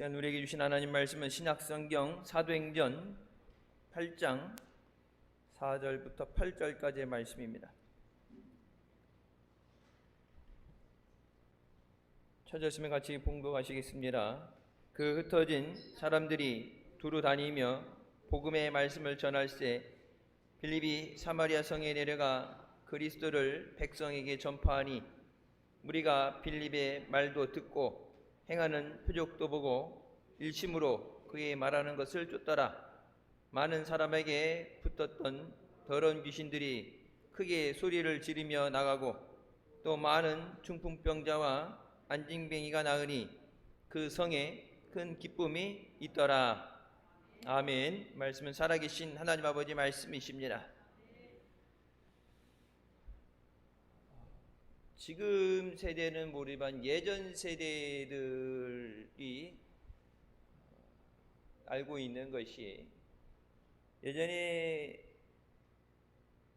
시간 우리에게 주신 하나님 말씀은 신약성경 사도행전 8장 4절부터 8절까지의 말씀입니다. 찾았으면 같이 봉독하시겠습니다. 그 흩어진 사람들이 두루 다니며 복음의 말씀을 전할세 빌립이 사마리아 성에 내려가 그리스도를 백성에게 전파하니 무리가 빌립의 말도 듣고 행하는 표적도 보고 일심으로 그의 말하는 것을 쫓더라. 많은 사람에게 붙었던 더러운 귀신들이 크게 소리를 지르며 나가고 또 많은 중풍병자와 안진뱅이가 나으니 그 성에 큰 기쁨이 있더라. 아멘. 말씀은 살아계신 하나님 아버지 말씀이십니다. 지금 세대는 모르지만 예전 세대들이 알고 있는 것이, 예전에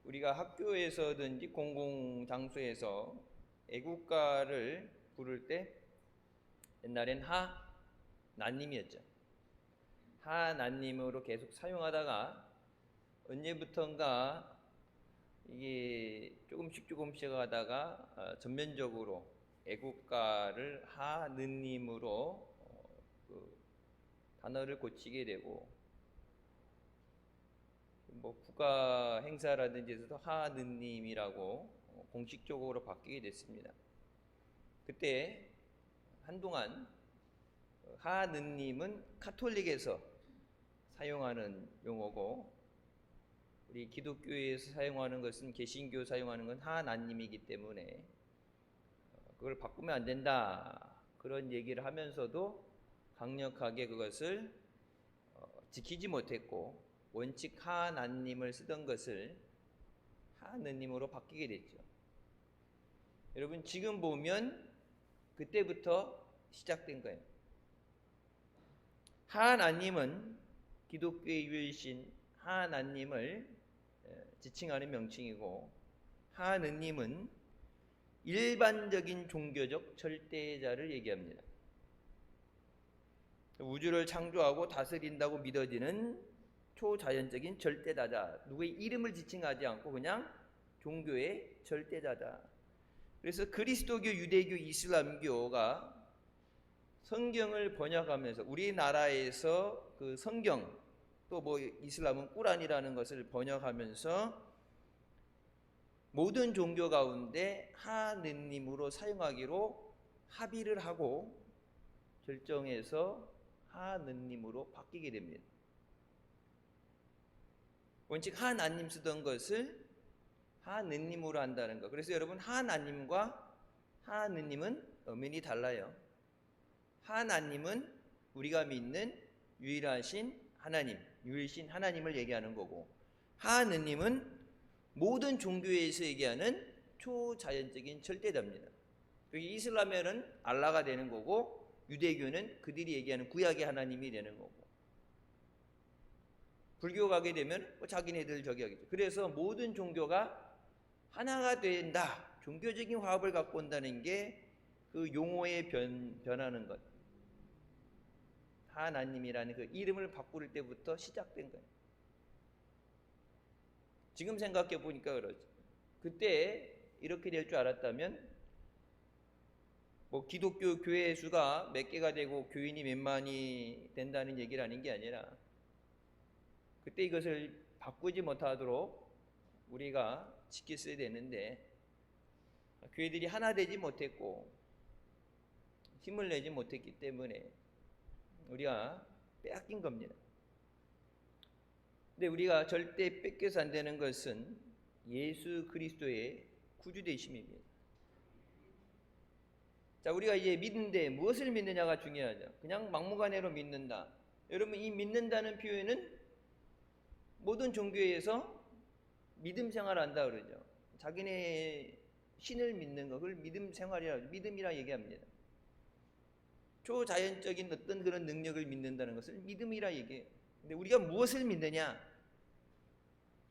우리가 학교에서든지 공공장소에서 애국가를 부를 때 옛날엔 하나님이었죠. 하나님으로 계속 사용하다가 언제부턴가 이게 조금씩 하다가 전면적으로 애국가를 하느님으로 그 단어를 고치게 되고, 뭐 국가 행사라든지 에서도 하느님이라고 공식적으로 바뀌게 됐습니다. 그때 한동안 하느님은 카톨릭에서 사용하는 용어고, 우리 기독교에서 사용하는 것은, 개신교 사용하는 건 하나님이기 때문에 그걸 바꾸면 안 된다, 그런 얘기를 하면서도 강력하게 그것을 지키지 못했고 원칙 하나님을 쓰던 것을 하느님으로 바뀌게 됐죠. 여러분, 지금 보면 그때부터 시작된 거예요. 하나님은 기독교의 유일신 하나님을 지칭하는 명칭이고, 하느님은 일반적인 종교적 절대자를 얘기합니다. 우주를 창조하고 다스린다고 믿어지는 초자연적인 절대자다. 누구의 이름을 지칭하지 않고 그냥 종교의 절대자다. 그래서 그리스도교, 유대교, 이슬람교가 성경을 번역하면서 우리나라에서 그 성경, 또 뭐 이슬람은 꾸란이라는 것을 번역하면서 모든 종교 가운데 하느님으로 사용하기로 합의를 하고 결정해서 하느님으로 바뀌게 됩니다. 원칙 하나님 쓰던 것을 하느님으로 한다는 것. 그래서 여러분, 하나님과 하느님은 엄연히 달라요. 하나님은 우리가 믿는 유일하신 하나님, 유일신 하나님을 얘기하는 거고, 하느님은 모든 종교에서 얘기하는 초자연적인 절대자입니다. 이슬람에는 알라가 되는 거고, 유대교는 그들이 얘기하는 구약의 하나님이 되는 거고, 불교 가게 되면 자기네들 저기 하겠죠. 그래서 모든 종교가 하나가 된다, 종교적인 화합을 갖고 온다는 게 그 용어의 변하는 것, 하나님이라는 그 이름을 바꿀 때부터 시작된 거예요. 지금 생각해 보니까 그렇죠. 그때 이렇게 될 줄 알았다면, 뭐 기독교 교회 수가 몇 개가 되고 교인이 몇만이 된다는 얘기를 하는 게 아니라, 그때 이것을 바꾸지 못하도록 우리가 지켰어야 되는데, 교회들이 하나 되지 못했고 힘을 내지 못했기 때문에 우리가 빼앗긴 겁니다. 근데 우리가 절대 뺏겨서 안 되는 것은 예수 그리스도의 구주되심입니다. 자, 우리가 이제 믿는데 무엇을 믿느냐가 중요하죠. 그냥 막무가내로 믿는다. 여러분, 이 믿는다는 표현은 모든 종교에서 믿음 생활을 한다 그러죠. 자기네 신을 믿는 거, 그걸 믿음 생활이라, 믿음이라 얘기합니다. 초자연적인 어떤 그런 능력을 믿는다는 것을 믿음이라 얘기해요. 근데 우리가 무엇을 믿느냐,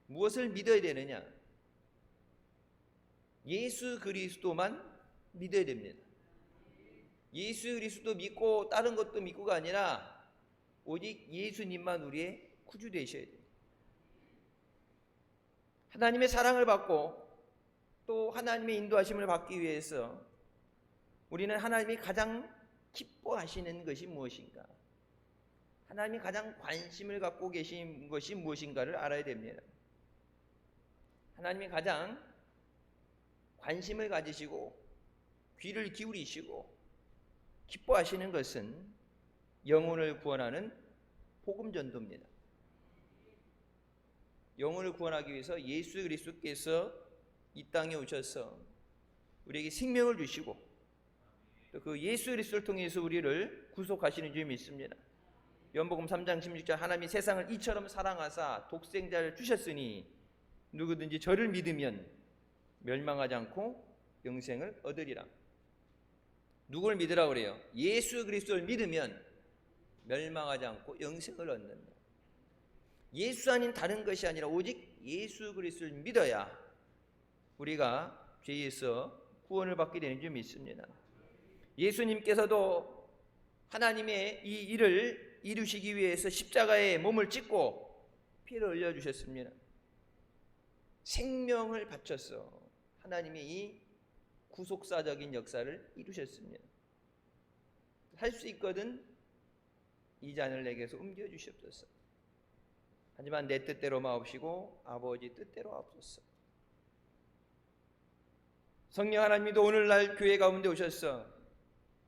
무엇을 믿어야 되느냐, 예수 그리스도만 믿어야 됩니다. 예수 그리스도 믿고 다른 것도 믿고가 아니라 오직 예수님만 우리의 구주 되셔야 돼요. 하나님의 사랑을 받고 또 하나님의 인도하심을 받기 위해서 우리는 하나님이 가장 기뻐하시는 것이 무엇인가, 하나님이 가장 관심을 갖고 계신 것이 무엇인가를 알아야 됩니다. 하나님이 가장 관심을 가지시고 귀를 기울이시고 기뻐하시는 것은 영혼을 구원하는 복음 전도입니다. 영혼을 구원하기 위해서 예수 그리스도께서 이 땅에 오셔서 우리에게 생명을 주시고 또 그 예수 그리스도를 통해서 우리를 구속하시는 줄 믿습니다. 요한복음 3장 16절 하나님이 세상을 이처럼 사랑하사 독생자를 주셨으니 누구든지 저를 믿으면 멸망하지 않고 영생을 얻으리라. 누굴 믿으라고 그래요? 예수 그리스도를 믿으면 멸망하지 않고 영생을 얻는다. 예수 아닌 다른 것이 아니라 오직 예수 그리스도를 믿어야 우리가 죄에서 구원을 받게 되는 줄 믿습니다. 예수님께서도 하나님의 이 일을 이루시기 위해서 십자가에 몸을 찢고 피를 흘려주셨습니다. 생명을 바쳐서 하나님의 이 구속사적인 역사를 이루셨습니다. 할 수 있거든 이 잔을 내게서 옮겨주시옵소서. 하지만 내 뜻대로 마옵시고 아버지 뜻대로 하옵소서. 성령 하나님도 오늘날 교회 가운데 오셔서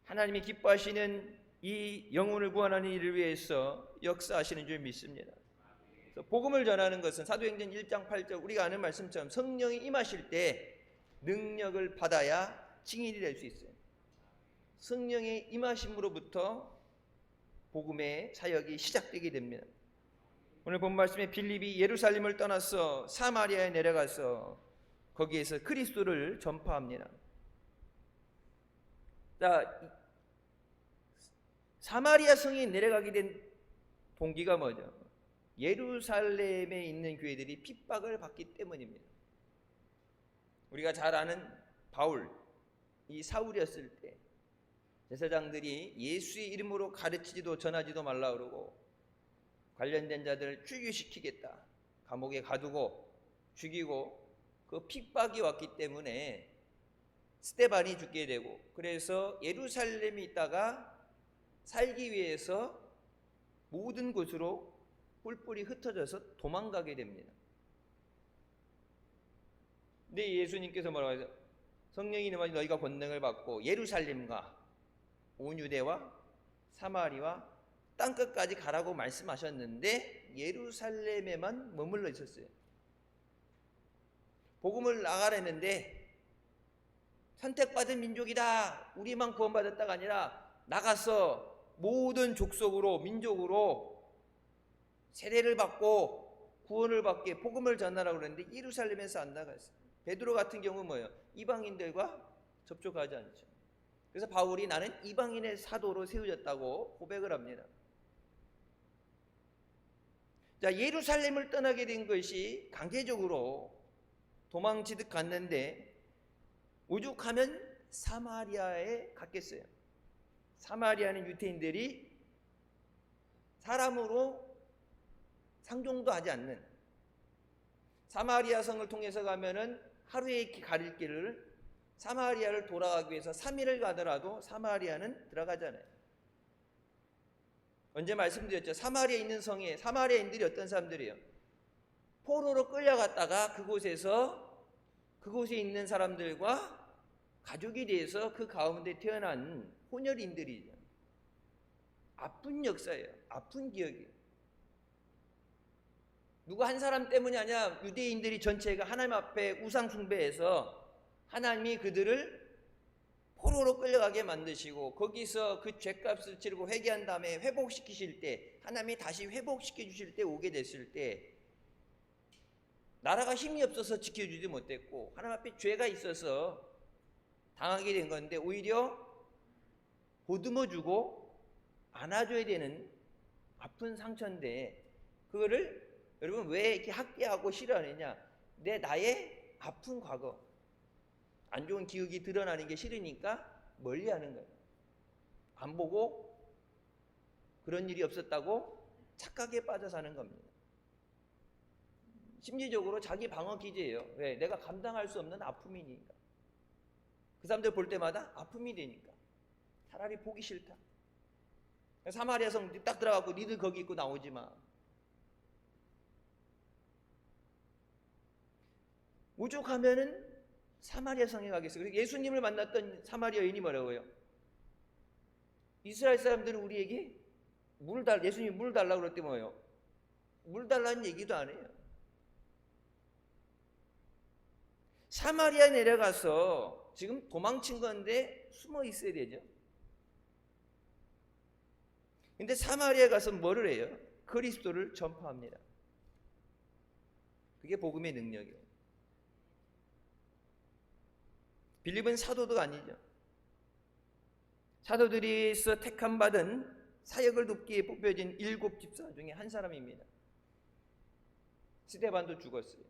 하나님이 기뻐하시는 이 영혼을 구원하는 일을 위해서 역사하시는 줄 믿습니다. 복음을 전하는 것은 사도행전 1장 8절 우리가 아는 말씀처럼 성령이 임하실 때 능력을 받아야 증인이 될 수 있어요. 성령의 임하심으로부터 복음의 사역이 시작되게 됩니다. 오늘 본 말씀에 빌립이 예루살렘을 떠나서 사마리아에 내려가서 거기에서 그리스도를 전파합니다. 자, 사마리아 성에 내려가게 된 동기가 뭐죠? 예루살렘에 있는 교회들이 핍박을 받기 때문입니다. 우리가 잘 아는 바울, 이 사울이었을 때 제사장들이 예수의 이름으로 가르치지도 전하지도 말라 그러고 관련된 자들을 출교시키겠다, 감옥에 가두고 죽이고 그 핍박이 왔기 때문에 스데반이 죽게 되고, 그래서 예루살렘에 있다가 살기 위해서 모든 곳으로 뿔뿔이 흩어져서 도망가게 됩니다. 근데 예수님께서 뭐라고 하죠? 성령이 임하니 너희가 권능을 받고 예루살렘과 온 유대와 사마리와 땅끝까지 가라고 말씀하셨는데 예루살렘에만 머물러 있었어요. 복음을 나가라는데 선택받은 민족이다, 우리만 구원받았다가 아니라 나가서 모든 족속으로 민족으로 세례를 받고 구원을 받게 복음을 전하라고 그랬는데 예루살렘에서 안 나갔어요. 베드로 같은 경우는 뭐예요? 이방인들과 접촉하지 않죠. 그래서 바울이 나는 이방인의 사도로 세워졌다고 고백을 합니다. 자, 예루살렘을 떠나게 된 것이 강제적으로 도망치듯 갔는데 오죽하면 사마리아에 갔겠어요. 사마리아는 유대인들이 사람으로 상종도 하지 않는, 사마리아 성을 통해서 가면은 하루에 가릴 길을 사마리아를 돌아가기 위해서 3일을 가더라도 사마리아는 들어가잖아요. 언제 말씀드렸죠? 사마리아에 있는 성에 사마리아인들이 어떤 사람들이에요? 포로로 끌려갔다가 그곳에 있는 사람들과 가족이 돼서 그 가운데 태어난 혼혈인들이죠. 아픈 역사예요. 아픈 기억이에요. 누구 한 사람 때문이 아니라 유대인들이 전체가 하나님 앞에 우상 숭배해서 하나님이 그들을 포로로 끌려가게 만드시고 거기서 그 죄값을 치르고 회개한 다음에 회복시키실 때, 하나님이 다시 회복시켜 주실 때 오게 됐을 때 나라가 힘이 없어서 지켜주지 못했고 하나님 앞에 죄가 있어서 당하게 된 건데 오히려 보듬어주고 안아줘야 되는 아픈 상처인데 그거를 여러분 왜 이렇게 학대하고 싫어하느냐? 나의 아픈 과거, 안 좋은 기억이 드러나는 게 싫으니까 멀리하는 거예요. 안 보고 그런 일이 없었다고 착각에 빠져 사는 겁니다. 심리적으로 자기 방어 기제예요. 왜? 내가 감당할 수 없는 아픔이니까. 그 사람들 볼 때마다 아픔이 되니까 차라리 보기 싫다. 사마리아 성 딱 들어가고 니들 거기 있고 나오지 마. 오죽하면은 사마리아 성에 가겠어요. 그리고 예수님을 만났던 사마리아 여인이 뭐라고요? 이스라엘 사람들은 우리에게 예수님이 물 달라고 그럴 때 뭐예요? 물 달라는 얘기도 안 해요. 사마리아 내려가서 지금 도망친 건데 숨어 있어야 되죠. 근데 사마리아에 가서 뭐를 해요? 그리스도를 전파합니다. 그게 복음의 능력이에요. 빌립은 사도도 아니죠. 사도들이서 택함 받은 사역을 돕기에 뽑혀진 7 집사 중에 한 사람입니다. 스데반도 죽었어요.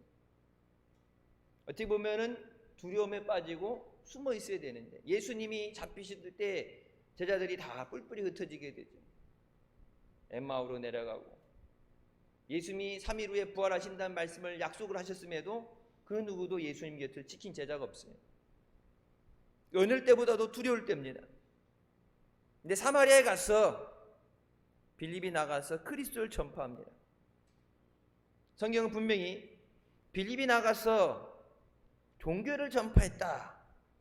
어떻게 보면은 두려움에 빠지고 숨어 있어야 되는데 예수님이 잡히실 때 제자들이 다 뿔뿔이 흩어지게 되죠. 엠마오로 내려가고 예수님이 3일 후에 부활하신다는 말씀을 약속을 하셨음에도 그 누구도 예수님 곁을 지킨 제자가 없어요. 어느 때보다도 두려울 때입니다. 근데 사마리아에 가서 빌립이 나가서 그리스도를 전파합니다. 성경은 분명히 빌립이 나가서 종교를 전파했다,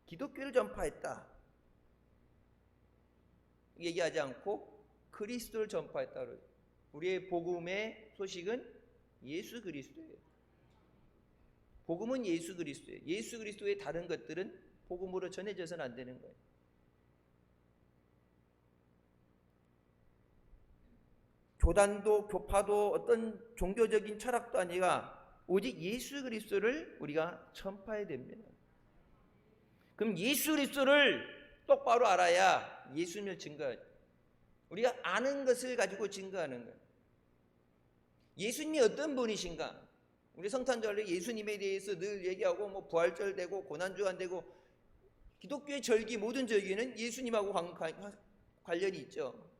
기독교를 전파했다 얘기하지 않고 그리스도를 전파했다. 우리의 복음의 소식은 예수 그리스도예요. 복음은 예수 그리스도예요. 예수 그리스도의 다른 것들은 복음으로 전해져서는 안 되는 거예요. 교단도 교파도 어떤 종교적인 철학도 아니라 오직 예수 그리스도를 우리가 전파해야 됩니다. 그럼 예수 그리스도를 똑바로 알아야 예수님을 증거하죠. 우리가 아는 것을 가지고 증거하는 거예요. 예수님이 어떤 분이신가? 우리 성탄절에 예수님에 대해서 늘 얘기하고 뭐 부활절 되고 고난주간 되고 기독교의 절기 모든 절기는 예수님하고 관련이 있죠.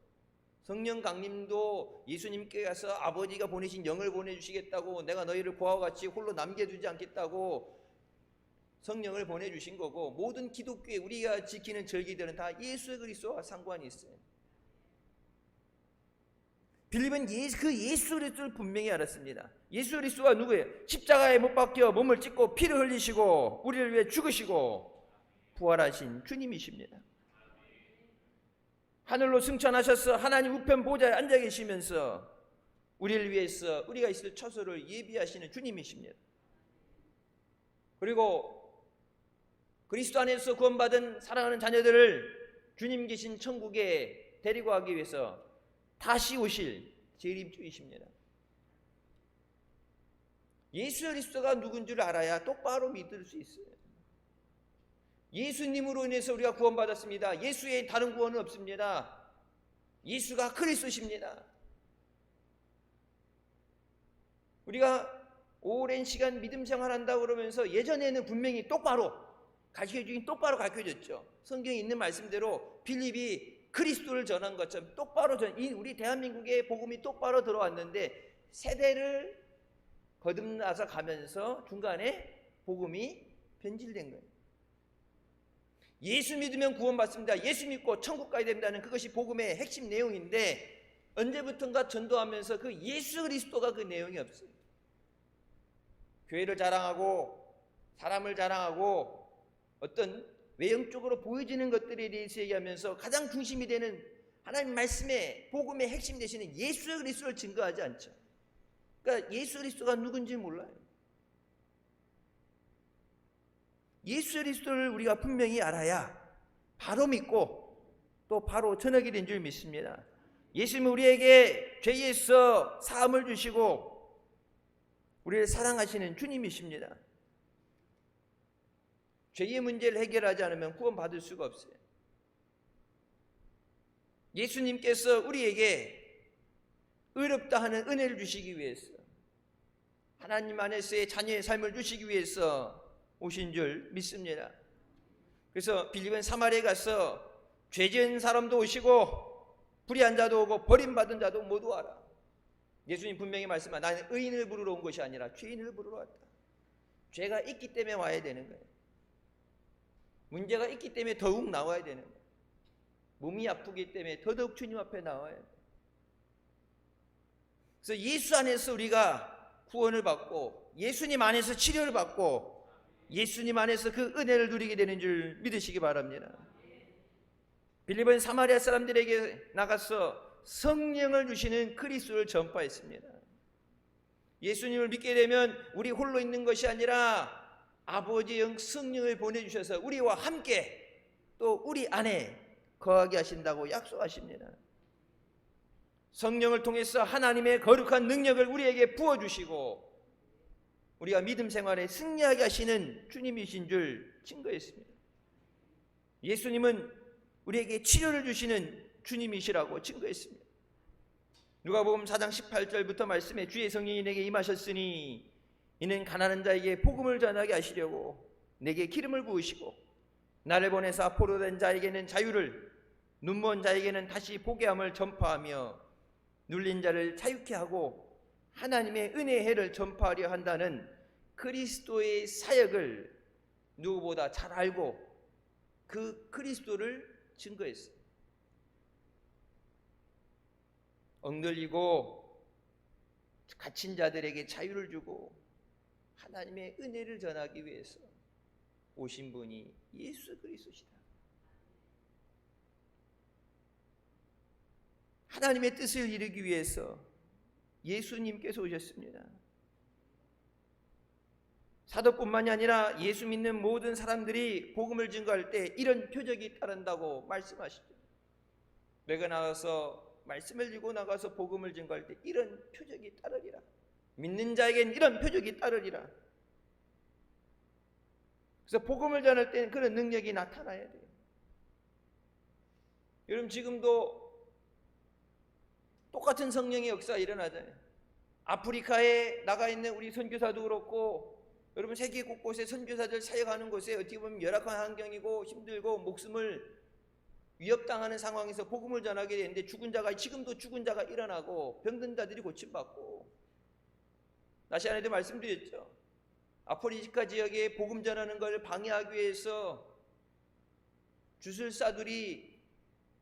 성령 강림도 예수님께 가서 아버지가 보내신 영을 보내주시겠다고 내가 너희를 고아와 같이 홀로 남겨두지 않겠다고 성령을 보내주신 거고 모든 기독교에 우리가 지키는 절기들은 다 예수 그리스도와 상관이 있어요. 빌립은 그 예수 그리스도를 분명히 알았습니다. 예수 그리스도가 누구예요? 십자가에 못 박혀 몸을 찢고 피를 흘리시고 우리를 위해 죽으시고 부활하신 주님이십니다. 하늘로 승천하셔서 하나님 우편 보좌에 앉아 계시면서 우리를 위해서 우리가 있을 처소를 예비하시는 주님이십니다. 그리고 그리스도 안에서 구원받은 사랑하는 자녀들을 주님 계신 천국에 데리고 가기 위해서 다시 오실 재림주이십니다. 예수 그리스도가 누군 줄 알아야 똑바로 믿을 수 있어요. 예수님으로 인해서 우리가 구원받았습니다. 예수 외에 다른 구원은 없습니다. 예수가 그리스도십니다. 우리가 오랜 시간 믿음 생활한다고 그러면서 예전에는 분명히 똑바로 가르쳐주긴 똑바로 가르쳐줬죠. 성경에 있는 말씀대로 빌립이 그리스도를 전한 것처럼 똑바로 우리 대한민국에 복음이 똑바로 들어왔는데 세대를 거듭나서 가면서 중간에 복음이 변질된 거예요. 예수 믿으면 구원받습니다. 예수 믿고 천국 가야 된다는 그것이 복음의 핵심 내용인데 언제부턴가 전도하면서 그 예수 그리스도가 그 내용이 없어요. 교회를 자랑하고 사람을 자랑하고 어떤 외형적으로 보여지는 것들에 대해서 얘기하면서 가장 중심이 되는 하나님 말씀의 복음의 핵심 되시는 예수 그리스도를 증거하지 않죠. 그러니까 예수 그리스도가 누군지 몰라요. 예수 그리스도를 우리가 분명히 알아야 바로 믿고 또 바로 전하게 된 줄 믿습니다. 예수님은 우리에게 죄에서 사함을 주시고 우리를 사랑하시는 주님이십니다. 죄의 문제를 해결하지 않으면 구원받을 수가 없어요. 예수님께서 우리에게 의롭다 하는 은혜를 주시기 위해서 하나님 안에서의 자녀의 삶을 주시기 위해서 오신 줄 믿습니다. 그래서 빌립은 사마리아에 가서 죄 지은 사람도 오시고 불의한 자도 오고 버림받은 자도 모두 와라. 예수님 분명히 말씀하 나는 의인을 부르러 온 것이 아니라 죄인을 부르러 왔다. 죄가 있기 때문에 와야 되는 거예요. 문제가 있기 때문에 더욱 나와야 되는 거예요. 몸이 아프기 때문에 더더욱 주님 앞에 나와야 돼요. 그래서 예수 안에서 우리가 구원을 받고 예수님 안에서 치료를 받고 예수님 안에서 그 은혜를 누리게 되는 줄 믿으시기 바랍니다. 빌립은 사마리아 사람들에게 나가서 성령을 주시는 그리스도를 전파했습니다. 예수님을 믿게 되면 우리 홀로 있는 것이 아니라 아버지의 영 성령을 보내주셔서 우리와 함께 또 우리 안에 거하게 하신다고 약속하십니다. 성령을 통해서 하나님의 거룩한 능력을 우리에게 부어주시고 우리가 믿음 생활에 승리하게 하시는 주님이신 줄 증거했습니다. 예수님은 우리에게 치료를 주시는 주님이시라고 증거했습니다. 누가복음 4장 18절부터 말씀에 주의 성령이 내게 임하셨으니 이는 가난한 자에게 복음을 전하게 하시려고 내게 기름을 부으시고 나를 보내사 포로된 자에게는 자유를 눈먼 자에게는 다시 보게 함을 전파하며 눌린 자를 자유케 하고 하나님의 은혜의 해를 전파하려 한다는 그리스도의 사역을 누구보다 잘 알고 그 그리스도를 증거했어요. 억눌리고 갇힌 자들에게 자유를 주고 하나님의 은혜를 전하기 위해서 오신 분이 예수 그리스도시다. 하나님의 뜻을 이루기 위해서 예수님께서 오셨습니다. 사도뿐만이 아니라 예수 믿는 모든 사람들이 복음을 증거할 때 이런 표적이 따른다고 말씀하시죠. 내가 나가서 말씀을 들고 나가서 복음을 증거할 때 이런 표적이 따르리라. 믿는 자에겐 이런 표적이 따르리라. 그래서 복음을 전할 때는 그런 능력이 나타나야 돼요. 여러분 지금도 똑같은 성령의 역사가 일어나잖아요. 아프리카에 나가 있는 우리 선교사도 그렇고 여러분 세계 곳곳에 선교사들 사역하는 곳에 어떻게 보면 열악한 환경이고 힘들고 목숨을 위협당하는 상황에서 복음을 전하게 되는데 지금도 죽은 자가 일어나고 병든 자들이 고침받고 나시안에도 말씀드렸죠. 아프리카 지역에 복음 전하는 걸 방해하기 위해서 주술사들이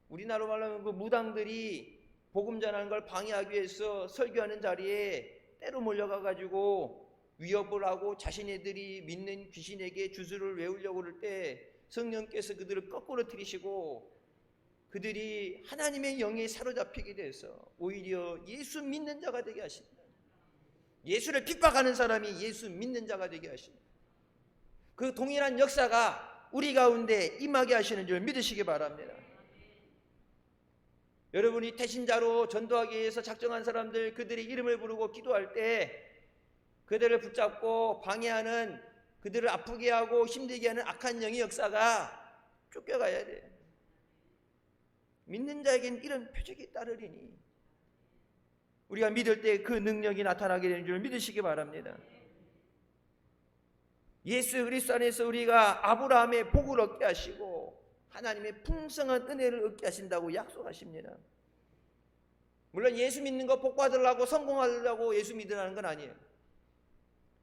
우리나라로 말하면 그 무당들이 복음 전하는 걸 방해하기 위해서 설교하는 자리에 때로 몰려가 가지고 위협을 하고 자신네들이 믿는 귀신에게 주술을 외우려고 그럴 때 성령께서 그들을 거꾸로 들이시고 그들이 하나님의 영에 사로잡히게 돼서 오히려 예수 믿는 자가 되게 하십니다. 예수를 핍박하는 사람이 예수 믿는 자가 되게 하십니다. 그 동일한 역사가 우리 가운데 임하게 하시는 줄 믿으시기 바랍니다. 여러분이 태신자로 전도하기 위해서 작정한 사람들 그들의 이름을 부르고 기도할 때 그들을 붙잡고 방해하는 그들을 아프게 하고 힘들게 하는 악한 영의 역사가 쫓겨가야 돼요. 믿는 자에겐 이런 표적이 따르리니 우리가 믿을 때 그 능력이 나타나게 되는 줄 믿으시기 바랍니다. 예수 그리스도 안에서 우리가 아브라함의 복을 얻게 하시고 하나님의 풍성한 은혜를 얻게 하신다고 약속하십니다. 물론 예수 믿는 거 복 받으려고 성공하려고 예수 믿으라는 건 아니에요.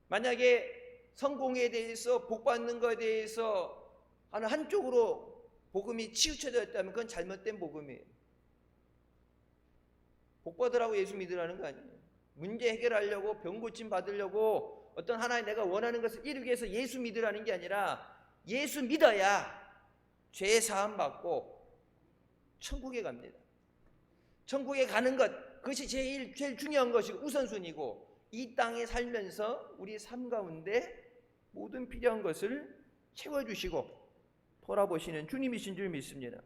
만약에 성공에 대해서 복 받는 것에 대해서 하는 한쪽으로 복음이 치우쳐져 있다면 그건 잘못된 복음이에요. 복 받으라고 예수 믿으라는 거 아니에요. 문제 해결하려고 병 고침 받으려고 어떤 하나의 내가 원하는 것을 이루기 위해서 예수 믿으라는 게 아니라 예수 믿어야 죄 사함 받고 천국에 갑니다. 천국에 가는 것 그것이 제일 중요한 것이고 우선순위고 이 땅에 살면서 우리 삶 가운데 모든 필요한 것을 채워주시고 돌아보시는 주님이신 줄 믿습니다.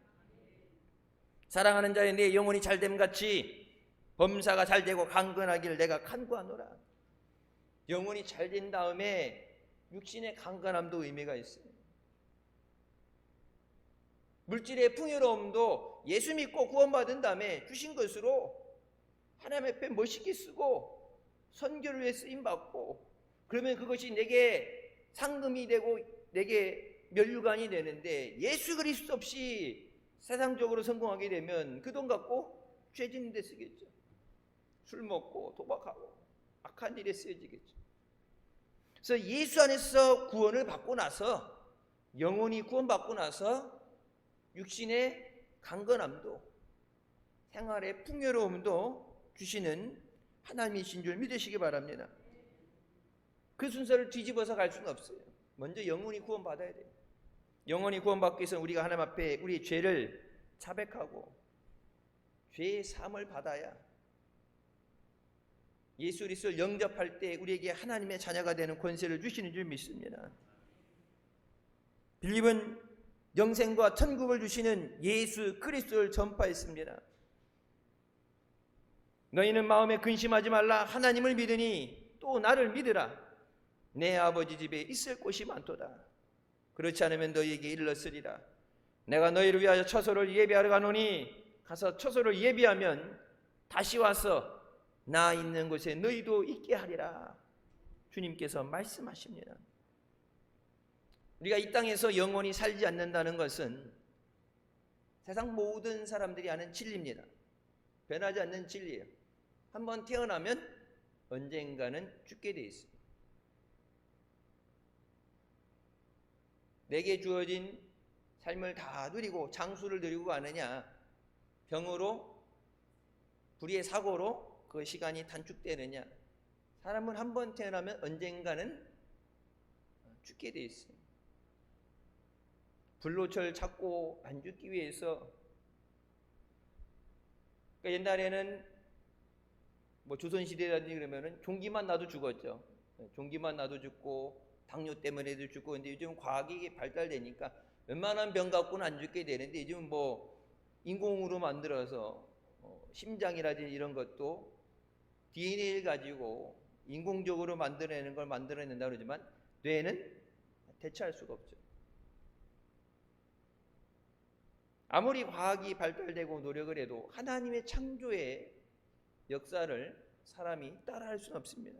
사랑하는 자의 내 영혼이 잘됨 같이 범사가 잘되고 강건하기를 내가 간구하노라. 영혼이 잘된 다음에 육신의 강건함도 의미가 있어요. 물질의 풍요로움도 예수 믿고 구원받은 다음에 주신 것으로 하나님 앞에 멋있게 쓰고 선교를 위해 쓰임받고 그러면 그것이 내게 상금이 되고 내게 면류관이 되는데 예수 그리스도 없이 세상적으로 성공하게 되면 그 돈 갖고 죄 짓는 데 쓰겠죠. 술 먹고 도박하고 악한 일에 쓰여지겠죠. 그래서 예수 안에서 구원을 받고 나서, 영혼이 구원받고 나서 육신의 강건함도 생활의 풍요로움도 주시는 하나님이신 줄 믿으시기 바랍니다. 그 순서를 뒤집어서 갈 수는 없어요. 먼저 영혼이 구원받아야 돼요. 영혼이 구원받기 위해서는 우리가 하나님 앞에 우리의 죄를 자백하고 죄의 사함을 받아야, 예수 그리스도를 영접할 때 우리에게 하나님의 자녀가 되는 권세를 주시는 줄 믿습니다. 빌립은 영생과 천국을 주시는 예수 그리스도를 전파했습니다. 너희는 마음에 근심하지 말라. 하나님을 믿으니 또 나를 믿으라. 내 아버지 집에 있을 곳이 많도다. 그렇지 않으면 너희에게 일렀으리라. 내가 너희를 위하여 처소를 예비하러 가노니 가서 처소를 예비하면 다시 와서 나 있는 곳에 너희도 있게 하리라. 주님께서 말씀하십니다. 우리가 이 땅에서 영원히 살지 않는다는 것은 세상 모든 사람들이 아는 진리입니다. 변하지 않는 진리예요. 한번 태어나면 언젠가는 죽게 돼 있습니다. 내게 주어진 삶을 다 누리고 장수를 누리고 가느냐, 병으로, 불의의 사고로 그 시간이 단축되느냐. 사람은 한번 태어나면 언젠가는 죽게 돼 있어요. 불로철 찾고 안 죽기 위해서, 그러니까 옛날에는 뭐 조선시대라든지 그러면은 종기만 나도 죽었죠. 종기만 나도 죽고 당뇨 때문에도 죽고. 근데 요즘 과학이 발달되니까 웬만한 병 갖고는 안 죽게 되는데, 요즘 뭐 인공으로 만들어서 심장이라든지 이런 것도 DNA를 가지고 인공적으로 만들어내는 걸 만들어낸다고 그러지만 뇌는 대체할 수가 없죠. 아무리 과학이 발달되고 노력을 해도 하나님의 창조의 역사를 사람이 따라할 수는 없습니다.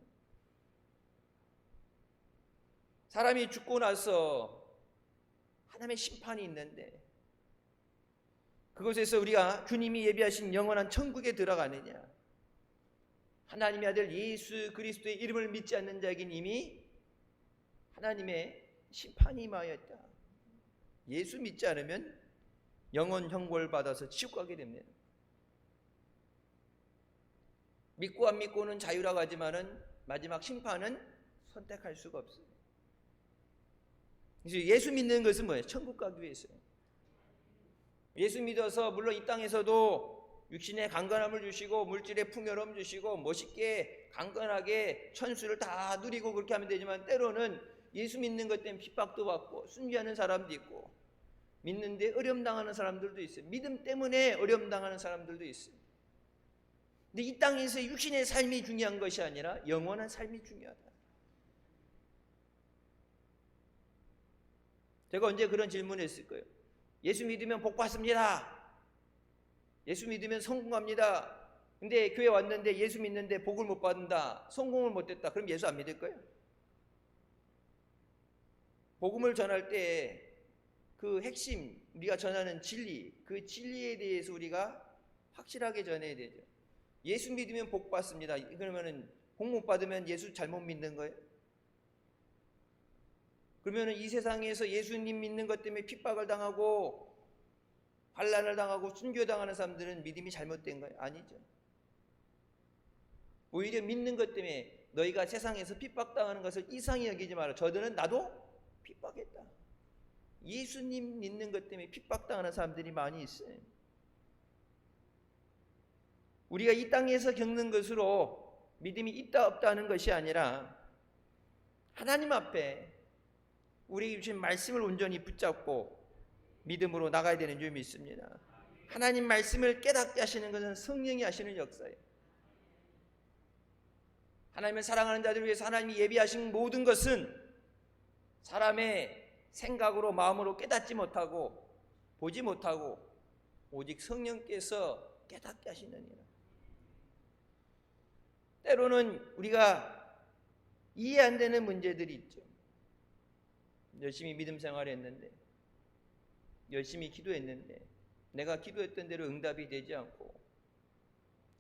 사람이 죽고 나서 하나님의 심판이 있는데, 그곳에서 우리가 주님이 예비하신 영원한 천국에 들어가느냐, 하나님의 아들 예수 그리스도의 이름을 믿지 않는 자에게는 이미 하나님의 심판이 임하였다. 예수 믿지 않으면 영원 형벌 받아서 지옥 가게 됩니다. 믿고 안 믿고는 자유라고 하지만은 마지막 심판은 선택할 수가 없어요. 그래서 예수 믿는 것은 뭐예요? 천국 가기 위해서요. 예수 믿어서 물론 이 땅에서도 육신의 강건함을 주시고 물질의 풍요로움 주시고 멋있게 강건하게 천수를 다 누리고 그렇게 하면 되지만, 때로는 예수 믿는 것 때문에 핍박도 받고 순교하는 사람도 있고, 믿는데 어려움 당하는 사람들도 있어요. 믿음 때문에 어려움 당하는 사람들도 있어요. 근데 이 땅에서 육신의 삶이 중요한 것이 아니라 영원한 삶이 중요하다. 제가 언제 그런 질문을 했을 거예요. 예수 믿으면 복 받습니다. 예수 믿으면 성공합니다. 근데 교회 왔는데 예수 믿는데 복을 못 받는다, 성공을 못 했다. 그럼 예수 안 믿을 거예요? 복음을 전할 때 그 핵심, 우리가 전하는 진리, 그 진리에 대해서 우리가 확실하게 전해야 되죠. 예수 믿으면 복 받습니다. 그러면은 복 못 받으면 예수 잘못 믿는 거예요? 그러면은 이 세상에서 예수님 믿는 것 때문에 핍박을 당하고 환난을 당하고 순교당하는 사람들은 믿음이 잘못된 거예요? 아니죠. 오히려 믿는 것 때문에 너희가 세상에서 핍박당하는 것을 이상히 여기지 마라. 저들은 나도 핍박했다. 예수님 믿는 것 때문에 핍박당하는 사람들이 많이 있어요. 우리가 이 땅에서 겪는 것으로 믿음이 있다 없다 하는 것이 아니라 하나님 앞에 우리에게 주신 말씀을 온전히 붙잡고 믿음으로 나가야 되는 줄 믿습니다. 하나님 말씀을 깨닫게 하시는 것은 성령이 하시는 역사예요. 하나님을 사랑하는 자들을 위해서 하나님이 예비하신 모든 것은 사람의 생각으로 마음으로 깨닫지 못하고 보지 못하고 오직 성령께서 깨닫게 하시느니라. 때로는 우리가 이해 안 되는 문제들이 있죠. 열심히 믿음 생활을 했는데, 열심히 기도했는데 내가 기도했던 대로 응답이 되지 않고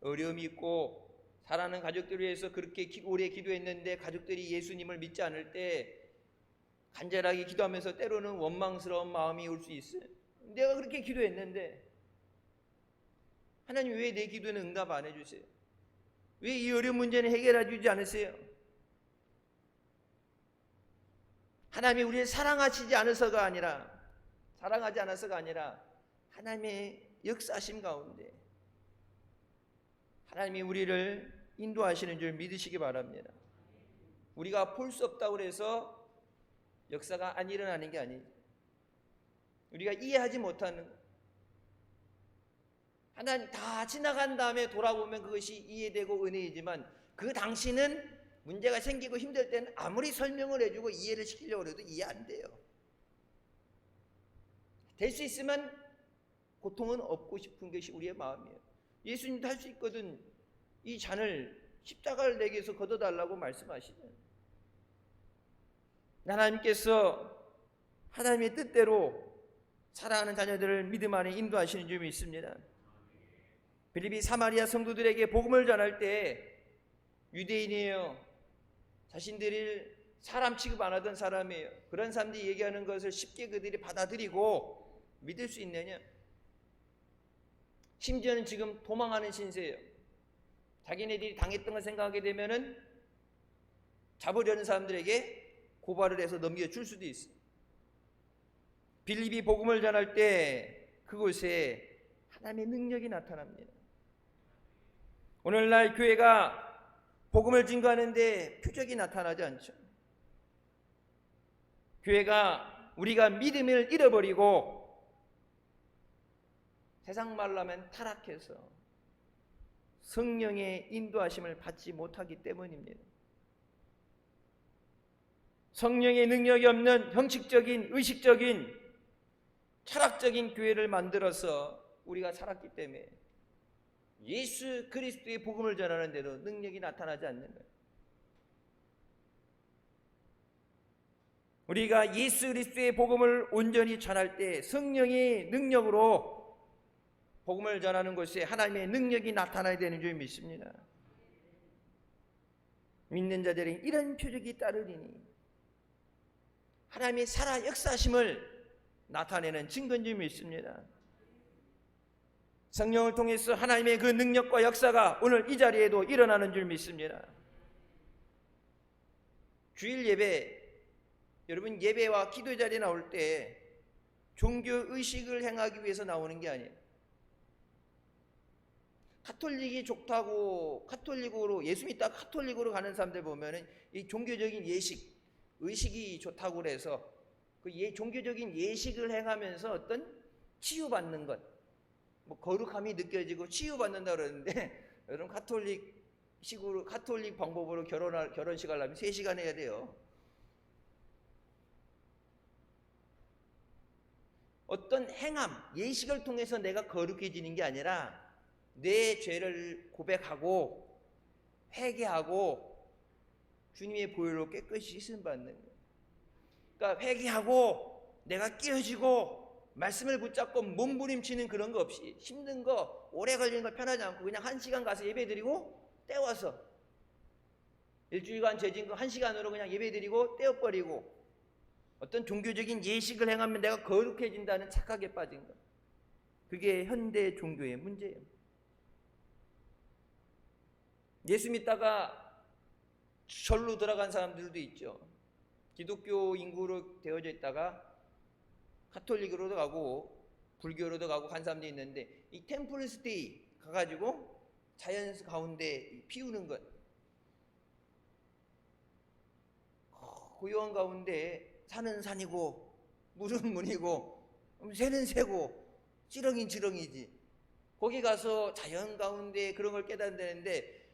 어려움이 있고 사랑하는 가족들을 위해서 그렇게 오래 기도했는데 가족들이 예수님을 믿지 않을 때 간절하게 기도하면서 때로는 원망스러운 마음이 올 수 있어요. 내가 그렇게 기도했는데 하나님 왜 내 기도는 응답 안 해주세요? 왜 이 어려운 문제는 해결해 주지 않으세요? 하나님이 우리를 사랑하지 않아서가 아니라 하나님의 역사하심 가운데 하나님이 우리를 인도하시는 줄 믿으시기 바랍니다. 우리가 볼 수 없다고 해서 역사가 안 일어나는 게 아니죠. 우리가 이해하지 못하는 하나님 다 지나간 다음에 돌아보면 그것이 이해되고 은혜이지만 그 당시는 문제가 생기고 힘들 때는 아무리 설명을 해주고 이해를 시키려고 해도 이해 안 돼요. 될 수 있으면 고통은 없고 싶은 것이 우리의 마음이에요. 예수님도 할 수 있거든. 이 잔을 십자가를 내게 해서 걷어달라고 말씀하시잖아요. 하나님께서 하나님의 뜻대로 사랑하는 자녀들을 믿음 안에 인도하시는 줄이 있습니다. 빌립비 사마리아 성도들에게 복음을 전할 때 유대인이에요. 자신들이 사람 취급 안 하던 사람이에요. 그런 사람들이 얘기하는 것을 쉽게 그들이 받아들이고 믿을 수 있느냐? 심지어는 지금 도망하는 신세예요. 자기네들이 당했던 걸 생각하게 되면은 잡으려는 사람들에게 고발을 해서 넘겨줄 수도 있어요. 빌립이 복음을 전할 때 그곳에 하나님의 능력이 나타납니다. 오늘날 교회가 복음을 증거하는데 표적이 나타나지 않죠. 교회가 우리가 믿음을 잃어버리고 세상 말로 하면 타락해서 성령의 인도하심을 받지 못하기 때문입니다. 성령의 능력이 없는 형식적인, 의식적인, 철학적인 교회를 만들어서 우리가 살았기 때문에 예수 그리스도의 복음을 전하는데도 능력이 나타나지 않는 거예요. 우리가 예수 그리스도의 복음을 온전히 전할 때 성령의 능력으로 복음을 전하는 곳에 하나님의 능력이 나타나야 되는 줄 믿습니다. 믿는 자들은 이런 표적이 따르리니 하나님의 살아 역사심을 나타내는 증거인 줄 믿습니다. 성령을 통해서 하나님의 그 능력과 역사가 오늘 이 자리에도 일어나는 줄 믿습니다. 주일 예배, 여러분 예배와 기도 자리에 나올 때 종교 의식을 행하기 위해서 나오는 게 아니에요. 카톨릭이 좋다고 카톨릭으로 예수 믿다 카톨릭으로 가는 사람들 보면은 이 종교적인 예식, 의식이 좋다고 그래서 그 종교적인 예식을 행하면서 어떤 치유받는 것, 뭐 거룩함이 느껴지고 치유받는다 그러는데 여러분 카톨릭 방법으로 결혼식 하려면 3시간 해야 돼요. 어떤 행함, 예식을 통해서 내가 거룩해지는 게 아니라 내 죄를 고백하고 회개하고 주님의 보혈로 깨끗이 씻음 받는 거예요. 그러니까 회개하고 내가 깨어지고 말씀을 붙잡고 몸부림치는 그런 거 없이 힘든 거 오래 걸리는 거 편하지 않고 그냥 1시간 가서 예배드리고 떼와서 일주일간 죄진 거 1시간으로 그냥 예배드리고 떼어버리고 어떤 종교적인 예식을 행하면 내가 거룩해진다는 착각에 빠진 거. 그게 현대 종교의 문제예요. 예수 믿다가 절로 들어간 사람들도 있죠. 기독교 인구로 되어져 있다가 카톨릭으로도 가고 불교로도 가고 간 사람도 있는데 이 템플 스테이 가가지고 자연 가운데 피우는 것, 고요한 가운데 산은 산이고 물은 물이고 새는 새고 지렁이는 지렁이지. 거기 가서 자연 가운데 그런 걸 깨닫는다는데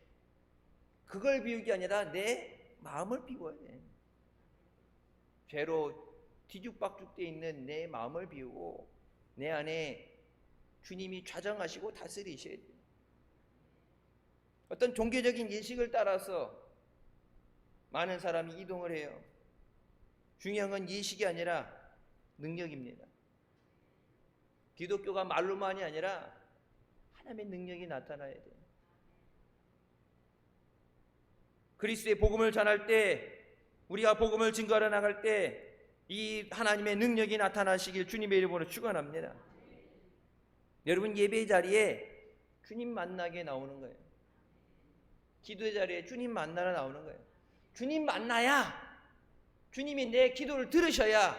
그걸 비우기 아니라 내 마음을 비워야 돼. 죄로 뒤죽박죽되어 있는 내 마음을 비우고 내 안에 주님이 좌정하시고 다스리셔야 돼. 어떤 종교적인 예식을 따라서 많은 사람이 이동을 해요. 중요한 건 예식이 아니라 능력입니다. 기독교가 말로만이 아니라 하나님의 능력이 나타나야 돼요. 그리스도의 복음을 전할 때, 우리가 복음을 증거하러 나갈 때 이 하나님의 능력이 나타나시길 주님의 이름으로 축원합니다. 여러분, 예배 자리에 주님 만나게 나오는 거예요. 기도의 자리에 주님 만나러 나오는 거예요. 주님 만나야, 주님이 내 기도를 들으셔야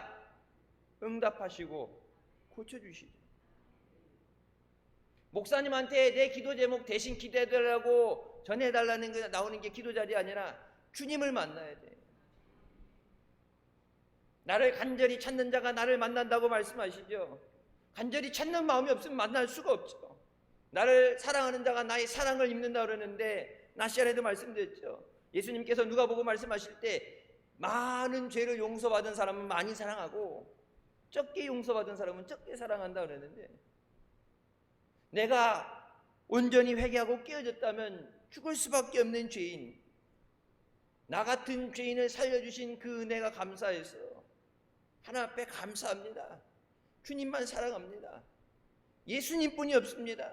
응답하시고 고쳐주시죠. 목사님한테 내 기도 제목 대신 기도해달라고 전해달라는 게 나오는 게 기도 자리 아니라 주님을 만나야 돼. 나를 간절히 찾는 자가 나를 만난다고 말씀하시죠. 간절히 찾는 마음이 없으면 만날 수가 없죠. 나를 사랑하는 자가 나의 사랑을 입는다 그러는데, 낮 시간에도 말씀드렸죠. 예수님께서 누가복음 말씀하실 때 많은 죄를 용서받은 사람은 많이 사랑하고 적게 용서받은 사람은 적게 사랑한다 그러는데, 내가 온전히 회개하고 깨어졌다면 죽을 수밖에 없는 죄인, 나 같은 죄인을 살려주신 그 은혜가 감사해서 하나님 앞에 감사합니다. 주님만 사랑합니다. 예수님뿐이 없습니다.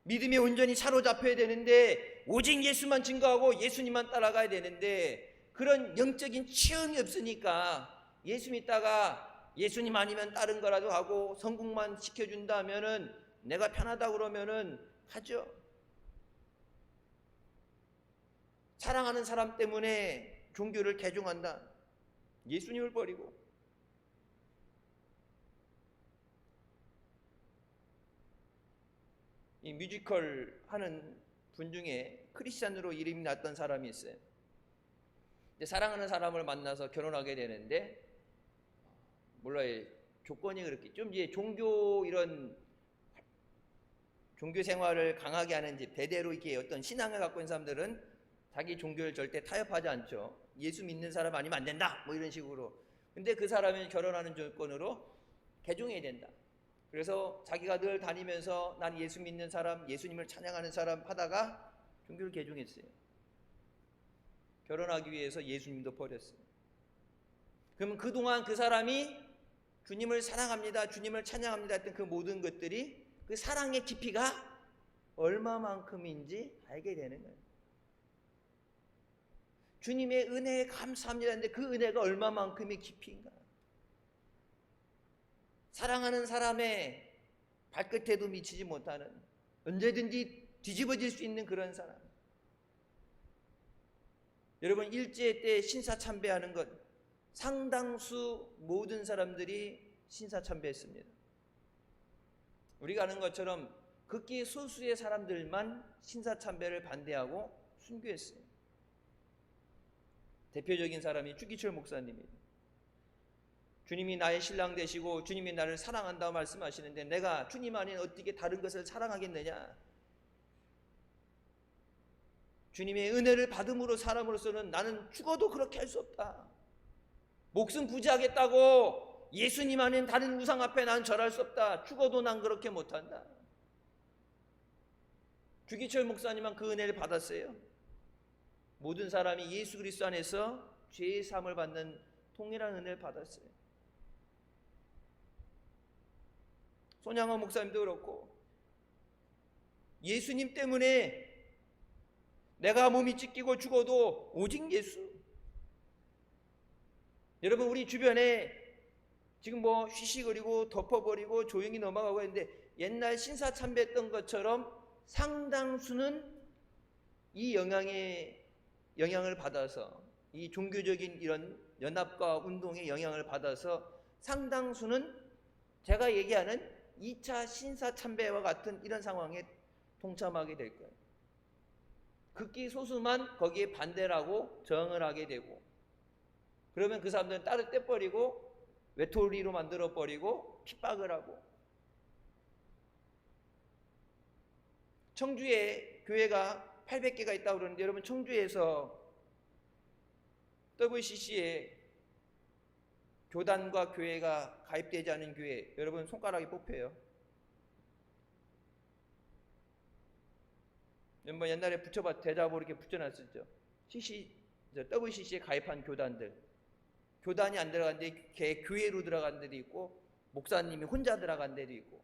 믿음에 온전히 사로잡혀야 되는데 오직 예수만 증거하고 예수님만 따라가야 되는데, 그런 영적인 체험이 없으니까 예수 믿다가 예수님 아니면 다른 거라도 하고 성공만 시켜준다면은 내가 편하다 그러면은 하죠. 사랑하는 사람 때문에 종교를 개종한다. 예수님을 버리고. 이 뮤지컬 하는 분 중에 크리스찬으로 이름이 났던 사람이 있어요. 사랑하는 사람을 만나서 결혼하게 되는데, 몰라요, 조건이 그렇게 좀 이제 이런 종교 생활을 강하게 하는 집, 대대로 이렇게 어떤 신앙을 갖고 있는 사람들은 자기 종교를 절대 타협하지 않죠. 예수 믿는 사람 아니면 안 된다, 뭐 이런 식으로. 근데 그 사람이 결혼하는 조건으로 개종해야 된다. 그래서 자기가 늘 다니면서 난 예수 믿는 사람, 예수님을 찬양하는 사람 하다가 종교를 개종했어요. 결혼하기 위해서 예수님도 버렸어요. 그러면 그동안 그 사람이 주님을 사랑합니다, 주님을 찬양합니다 했던 그 모든 것들이 그 사랑의 깊이가 얼마만큼인지 알게 되는 거예요. 주님의 은혜에 감사합니다 했는데 그 은혜가 얼마만큼의 깊이인가. 사랑하는 사람의 발끝에도 미치지 못하는, 언제든지 뒤집어질 수 있는 그런 사람. 여러분, 일제 때 신사참배하는 것, 상당수 모든 사람들이 신사참배했습니다. 우리가 아는 것처럼 극히 소수의 사람들만 신사참배를 반대하고 순교했어요. 대표적인 사람이 주기철 목사님입니다. 주님이 나의 신랑 되시고 주님이 나를 사랑한다고 말씀하시는데 내가 주님 아닌 어떻게 다른 것을 사랑하겠느냐. 주님의 은혜를 받음으로 사람으로서는 나는 죽어도 그렇게 할 수 없다. 목숨 부지하겠다고 예수님 아닌 다른 우상 앞에 난 절할 수 없다. 죽어도 난 그렇게 못한다. 주기철 목사님은 그 은혜를 받았어요. 모든 사람이 예수 그리스도 안에서 죄의 사함을 받는 통일한 은혜를 받았어요. 손양호 목사님도 그렇고, 예수님 때문에 내가 몸이 찢기고 죽어도 오직 예수. 여러분, 우리 주변에 지금 뭐 쉬쉬거리고 덮어버리고 조용히 넘어가고 했는데, 옛날 신사참배했던 것처럼 상당수는 이 영향을 받아서, 이 종교적인 이런 연합과 운동의 영향을 받아서 상당수는 제가 얘기하는 2차 신사참배와 같은 이런 상황에 동참하게 될 거예요. 극히 소수만 거기에 반대를 하고 저항을 하게 되고, 그러면 그 사람들은 따로 떼버리고 외톨이로 만들어버리고 핍박을 하고. 청주에 교회가 800개가 있다고 그러는데, 여러분, 청주에서 WCC에 교단과 교회가 가입되지 않은 교회, 여러분 손가락이 뽑혀요. 뭐 옛날에 대자보 이렇게 붙여놨었죠. WCC에 가입한 교단들, 교단이 안 들어간 데 교회로 들어간 데도 있고 목사님이 혼자 들어간 데도 있고,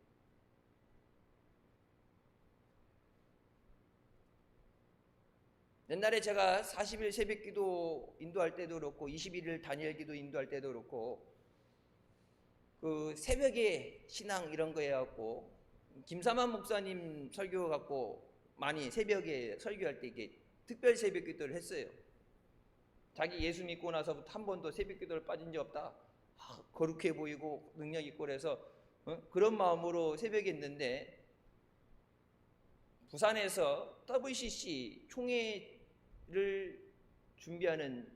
옛날에 제가 40일 새벽 기도 인도할 때도 그렇고 21일 단일 기도 인도할 때도 그렇고 그 새벽에 신앙 이런 거 해갖고 김사만 목사님 설교 갖고 많이 새벽에 설교할 때 이게 특별 새벽 기도를 했어요. 자기 예수 믿고 나서부터 한 번도 새벽 기도를 빠진 적 없다. 거룩해 보이고 능력 있고 그래서 그런 마음으로 새벽에 했는데 부산에서 WCC 총회를 준비하는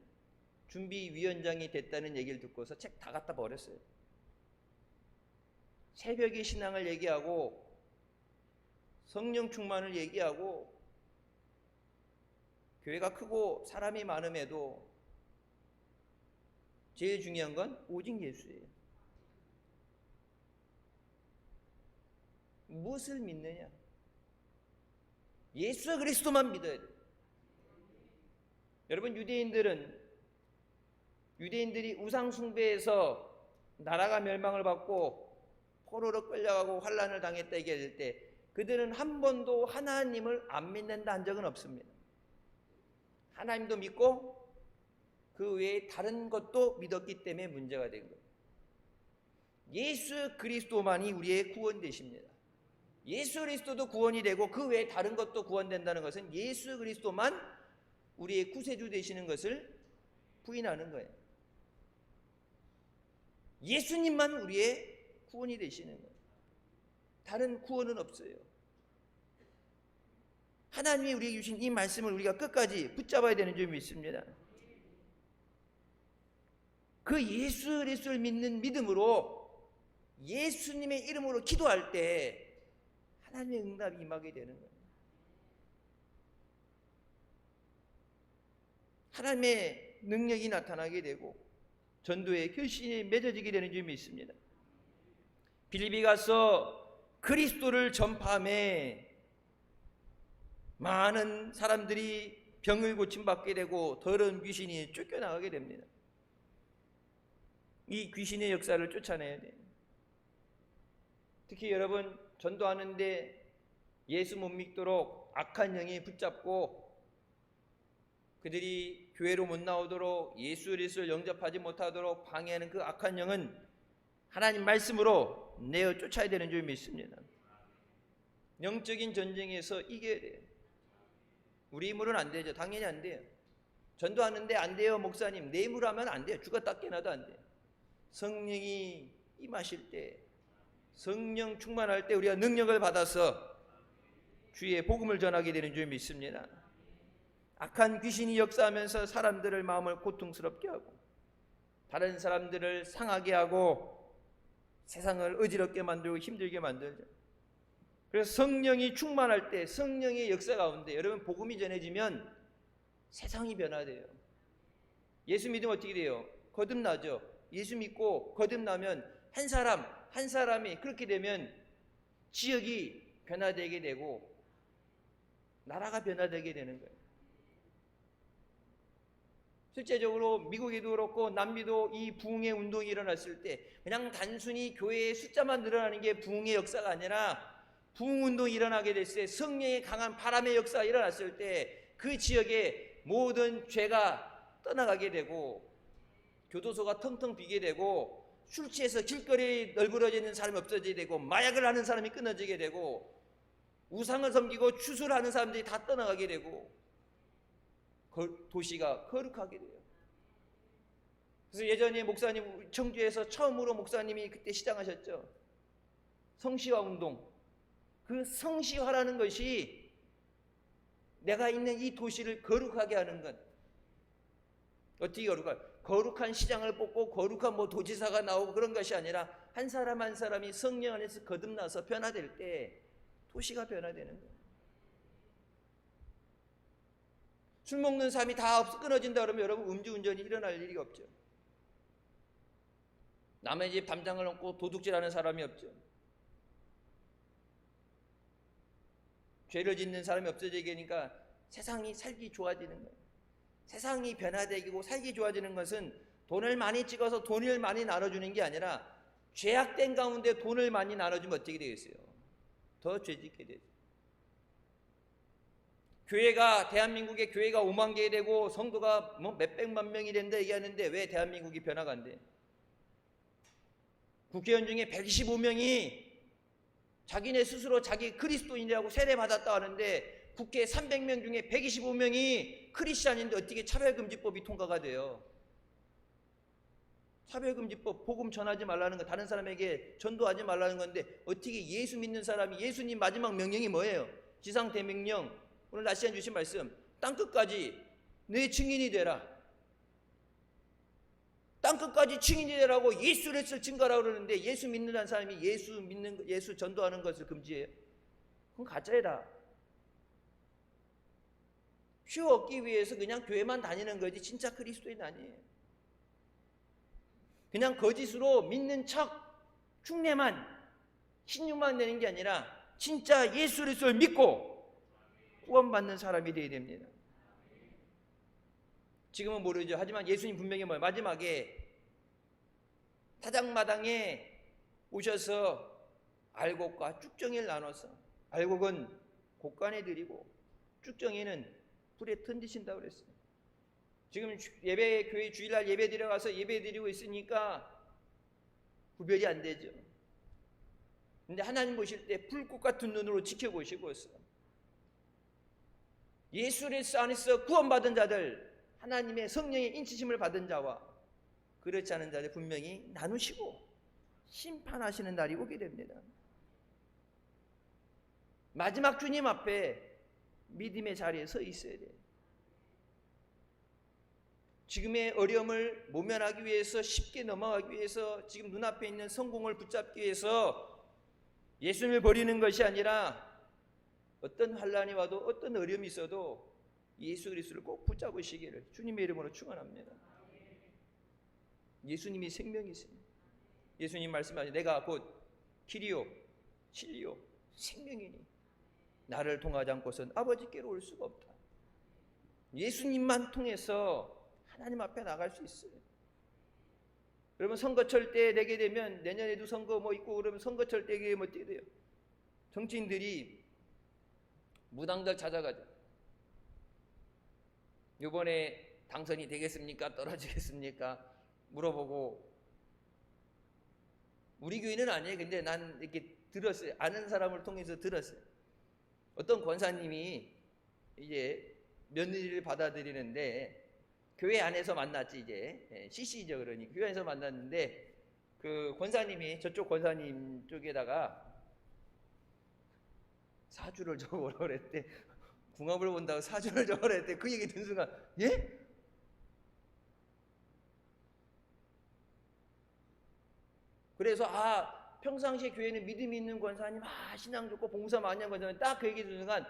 준비위원장이 됐다는 얘기를 듣고서 책 다 갖다 버렸어요. 새벽의 신앙을 얘기하고 성령 충만을 얘기하고 교회가 크고 사람이 많음에도 제일 중요한 건 오직 예수예요. 무엇을 믿느냐? 예수 그리스도만 믿어야 돼요. 여러분, 유대인들이 우상 숭배해서 나라가 멸망을 받고 포로로 끌려가고 환난을 당했다 얘기할 때 그들은 한 번도 하나님을 안 믿는다 한 적은 없습니다. 하나님도 믿고 그 외에 다른 것도 믿었기 때문에 문제가 된 거예요. 예수 그리스도만이 우리의 구원 되십니다. 예수 그리스도도 구원이 되고 그 외에 다른 것도 구원된다는 것은 예수 그리스도만 우리의 구세주 되시는 것을 부인하는 거예요. 예수님만 우리의 구원이 되시는 거예요. 다른 구원은 없어요. 하나님이 우리에게 주신 이 말씀을 우리가 끝까지 붙잡아야 되는 점이 있습니다. 그 예수 그리스도를 믿는 믿음으로 예수님의 이름으로 기도할 때 하나님의 응답이 임하게 되는 거예요. 하나님의 능력이 나타나게 되고 전도의 결심이 맺어지게 되는 점이 있습니다. 빌립비 가서 그리스도를 전파함에 많은 사람들이 병을 고침받게 되고 더러운 귀신이 쫓겨나가게 됩니다. 이 귀신의 역사를 쫓아내야 돼요. 특히 여러분, 전도하는데 예수 못 믿도록 악한 영이 붙잡고 그들이 교회로 못 나오도록 예수 그리스도를 영접하지 못하도록 방해하는 그 악한 영은 하나님 말씀으로 내어 쫓아야 되는 줄 믿습니다. 영적인 전쟁에서 이겨야 돼요. 우리 힘으로는 안 되죠. 당연히 안 돼요. 전도하는데 안 돼요, 목사님. 내 힘으로 하면 안 돼요. 죽었다 깨나도 안 돼요. 성령이 임하실 때, 성령 충만할 때 우리가 능력을 받아서 주의 복음을 전하게 되는 줄 믿습니다. 악한 귀신이 역사하면서 사람들의 마음을 고통스럽게 하고 다른 사람들을 상하게 하고 세상을 어지럽게 만들고 힘들게 만들죠. 그래서 성령이 충만할 때 성령의 역사 가운데 여러분 복음이 전해지면 세상이 변화돼요. 예수 믿으면 어떻게 돼요? 거듭나죠. 예수 믿고 거듭나면 한 사람이 그렇게 되면 지역이 변화되게 되고 나라가 변화되게 되는 거예요. 실제적으로 미국에도 그렇고 남미도 이 부흥의 운동이 일어났을 때 그냥 단순히 교회의 숫자만 늘어나는 게 부흥의 역사가 아니라 부흥 운동이 일어나게 됐을 때 성령의 강한 바람의 역사가 일어났을 때 그 지역의 모든 죄가 떠나가게 되고 교도소가 텅텅 비게 되고 술 취해서 길거리에 널브러져 있는 사람이 없어지게 되고 마약을 하는 사람이 끊어지게 되고 우상을 섬기고 추수를 사람들이 다 떠나가게 되고 도시가 거룩하게 돼요. 그래서 예전에 목사님 청주에서 처음으로 목사님이 그때 시작하셨죠. 성시화 운동. 그 성시화라는 것이 내가 있는 이 도시를 거룩하게 하는 것. 어떻게 거룩한 시장을 뽑고 거룩한 도지사가 나오고 그런 것이 아니라 한 사람 한 사람이 성령 안에서 거듭나서 변화될 때 도시가 변화되는 거예요. 술 먹는 사람이 다 끊어진다 그러면 여러분 음주운전이 일어날 일이 없죠. 남의 집 담장을 넘고 도둑질하는 사람이 없죠. 죄를 짓는 사람이 없어지게 되니까 세상이 살기 좋아지는 거예요. 세상이 변화되고 살기 좋아지는 것은 돈을 많이 찍어서 돈을 많이 나눠주는 게 아니라 죄악된 가운데 돈을 많이 나눠주면 어떻게 되겠어요? 더 죄짓게 되죠. 교회가 대한민국의 교회가 5만 개 되고 성도가 뭐 몇백만 명이 된다 얘기하는데 왜 대한민국이 변화가 안 돼? 국회의원 중에 125명이 자기네 스스로 자기 그리스도인이라고 세례받았다 하는데 국회 300명 중에 125명이 크리스찬인데 어떻게 차별금지법이 통과가 돼요? 차별금지법, 복음 전하지 말라는 거, 다른 사람에게 전도하지 말라는 건데 어떻게 예수 믿는 사람이, 예수님 마지막 명령이 뭐예요? 지상대명령, 오늘 낮 시간 주신 말씀, 땅끝까지 내 증인이 되라. 땅끝까지 증인이 되라고 예수를 증거하라고 그러는데 예수 믿는 사람이 예수 전도하는 것을 금지해요? 그건 가짜이다. 표 얻기 위해서 그냥 교회만 다니는 거지 진짜 그리스도인 아니에요. 그냥 거짓으로 믿는 척 흉내만 신용만 내는 게 아니라 진짜 예수 그리스도를 믿고 구원받는 사람이 되어야 됩니다. 지금은 모르죠. 하지만 예수님 분명히 뭐예요? 마지막에 타작마당에 오셔서 알곡과 쭉정이를 나눠서, 알곡은 곡간에 드리고 쭉정이는 불에 던지신다고 그랬어요. 지금 교회 주일날 예배 드려가서 예배 드리고 있으니까 구별이 안 되죠. 근데 하나님 보실 때 불꽃 같은 눈으로 지켜보시고 있어요. 예수 그리스도 안에서 구원받은 자들, 하나님의 성령의 인치심을 받은 자와 그렇지 않은 자들 분명히 나누시고 심판하시는 날이 오게 됩니다. 마지막 주님 앞에 믿음의 자리에 서 있어야 돼요. 지금의 어려움을 모면하기 위해서, 쉽게 넘어가기 위해서, 지금 눈앞에 있는 성공을 붙잡기 위해서 예수님을 버리는 것이 아니라 어떤 환난이 와도 어떤 어려움이 있어도 예수 그리스도를 꼭 붙잡으시기를 주님의 이름으로 축원합니다. 예수님이 생명이세요. 예수님 말씀하시죠. 내가 곧 길이요 진리요 생명이니 나를 통하지 않고선 아버지께로 올 수가 없다. 예수님만 통해서 하나님 앞에 나갈 수 있어요. 여러분 선거철 때 내게 되면, 내년에도 선거 뭐 있고 그러면 선거철 때 되면 어떻게 돼요? 정치인들이 무당들 찾아가죠. 이번에 당선이 되겠습니까? 떨어지겠습니까? 물어보고, 우리 교회는 아니에요. 근데 난 이렇게 들었어요. 아는 사람을 통해서 들었어요. 어떤 권사님이 이제 며느리를 받아들이는데 교회 안에서 만났지, 이제 CC죠. 그러니 교회 안에서 만났는데 그 권사님이 저쪽 권사님 쪽에다가 사주를 적어오라고 그랬대. 궁합을 본다고 사주를 적어오라 했대. 그 얘기 듣는 순간, 예? 그래서 평상시에 교회는 믿음이 있는 권사님, 신앙 좋고 봉사 많이 한 권사님, 딱 그 얘기 듣는 순간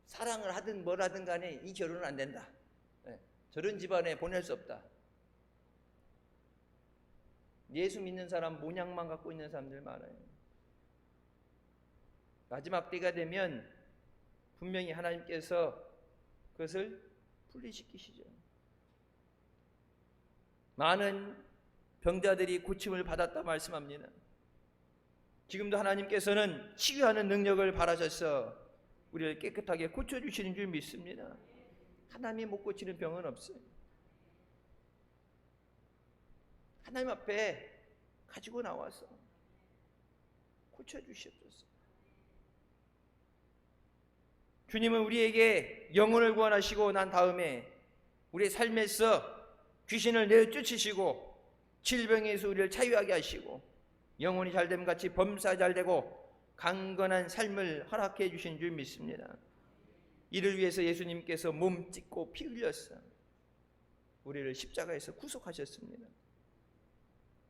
사랑을 하든 뭘 하든 간에 이 결혼은 안 된다. 저런 집안에 보낼 수 없다. 예수 믿는 사람 모양만 갖고 있는 사람들 많아요. 마지막 때가 되면 분명히 하나님께서 그것을 분리시키시죠. 많은 병자들이 고침을 받았다 말씀합니다. 지금도 하나님께서는 치유하는 능력을 바라셔서 우리를 깨끗하게 고쳐주시는 줄 믿습니다. 하나님이 못 고치는 병은 없어요. 하나님 앞에 가지고 나와서 고쳐주시옵소서. 주님은 우리에게 영혼을 구원하시고 난 다음에 우리의 삶에서 귀신을 내쫓으시고 질병에서 우리를 자유하게 하시고 영혼이 잘됨 같이 범사 잘되고 강건한 삶을 허락해 주신 줄 믿습니다. 이를 위해서 예수님께서 몸 찢고 피 흘렸어 우리를 십자가에서 구속하셨습니다.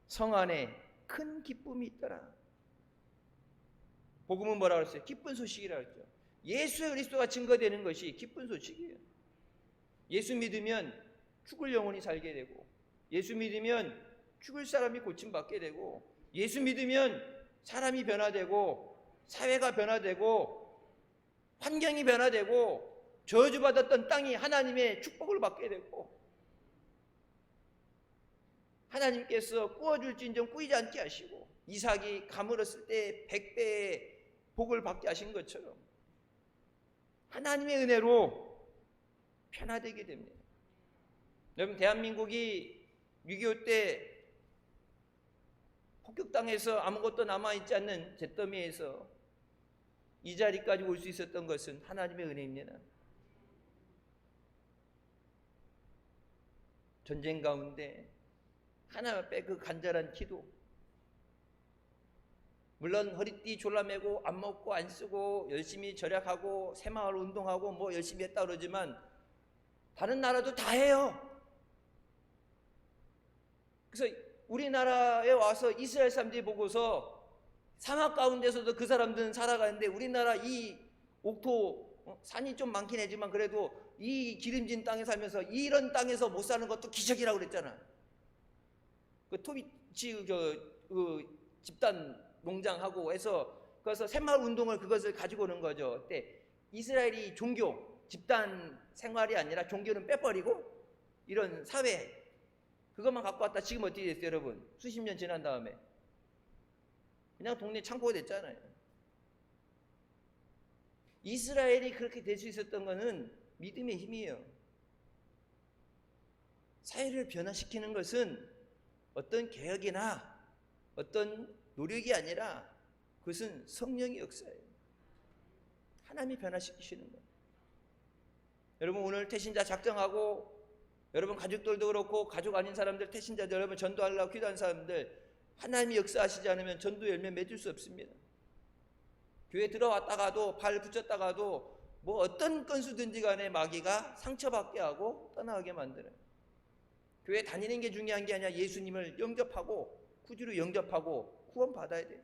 성 안에 큰 기쁨이 있더라. 복음은 뭐라고 했어요? 기쁜 소식이라고 했죠. 예수 그리스도가 증거되는 것이 기쁜 소식이에요. 예수 믿으면 죽을 영혼이 살게 되고, 예수 믿으면 죽을 사람이 고침받게 되고, 예수 믿으면 사람이 변화되고, 사회가 변화되고, 환경이 변화되고, 저주받았던 땅이 하나님의 축복을 받게 되고, 하나님께서 꾸어줄진정 꾸이지 않게 하시고, 이삭이 가물었을 때 100배의 복을 받게 하신 것처럼 하나님의 은혜로 변화되게 됩니다. 여러분, 대한민국이 6.25 때 폭격당해서 아무것도 남아있지 않는 잿더미에서 이 자리까지 올 수 있었던 것은 하나님의 은혜입니다. 전쟁 가운데 하나님 앞에 그 간절한 기도, 물론 허리띠 졸라매고 안 먹고 안 쓰고 열심히 절약하고 새마을 운동하고 뭐 열심히 했다 그러지만 다른 나라도 다 해요. 그래서 우리나라에 와서 이스라엘 사람들이 보고서 사막 가운데서도 그 사람들은 살아가는데 우리나라 이 옥토 산이 좀 많긴 하지만 그래도 이 기름진 땅에 살면서 이런 땅에서 못 사는 것도 기적이라고 그랬잖아. 그 토비치 그 집단 농장하고 해서 그래서 새마을 운동을 그것을 가지고 오는 거죠. 그때 이스라엘이 종교 집단 생활이 아니라 종교는 빼버리고 이런 사회 그것만 갖고 왔다. 지금 어떻게 됐어요, 여러분? 수십 년 지난 다음에 그냥 동네 창고가 됐잖아요. 이스라엘이 그렇게 될 수 있었던 것은 믿음의 힘이에요. 사회를 변화시키는 것은 어떤 개혁이나 어떤 노력이 아니라 그것은 성령의 역사예요. 하나님이 변화시키시는 거예요. 여러분, 오늘 태신자 작정하고 여러분 가족들도 그렇고 가족 아닌 사람들, 태신자들, 여러분 전도하려고 기도하는 사람들, 하나님이 역사하시지 않으면 전도 열매 맺을 수 없습니다. 교회 들어왔다가도 발 붙였다가도 뭐 어떤 건수든지 간에 마귀가 상처받게 하고 떠나가게 만드는, 교회 다니는 게 중요한 게 아니라 예수님을 영접하고 구주로 영접하고 구원 받아야 돼요.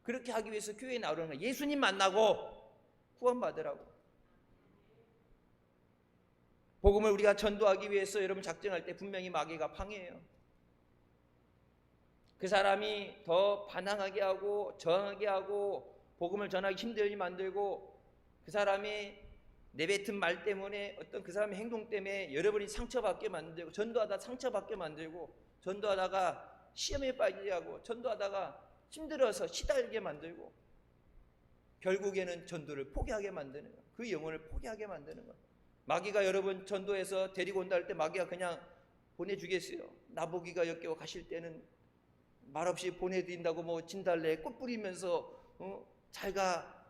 그렇게 하기 위해서 교회에 나오는 거예요. 예수님 만나고 구원 받으라고. 복음을 우리가 전도하기 위해서 여러분 작정할 때 분명히 마귀가 방해해요. 그 사람이 더 반항하게 하고 저항하게 하고 복음을 전하기 힘들게 만들고 그 사람이 내뱉은 말 때문에 어떤 그 사람의 행동 때문에 여러분이 상처받게 만들고 전도하다 상처받게 만들고 전도하다가 시험에 빠지게 하고 전도하다가 힘들어서 시달리게 만들고 결국에는 전도를 포기하게 만드는 거예요. 그 영혼을 포기하게 만드는 거예요. 마귀가 여러분 전도해서 데리고 온다 할 때 마귀가 그냥 보내주겠어요? 나보기가 역겨워 가실 때는 말없이 보내드린다고 뭐 진달래 꽃 뿌리면서 잘가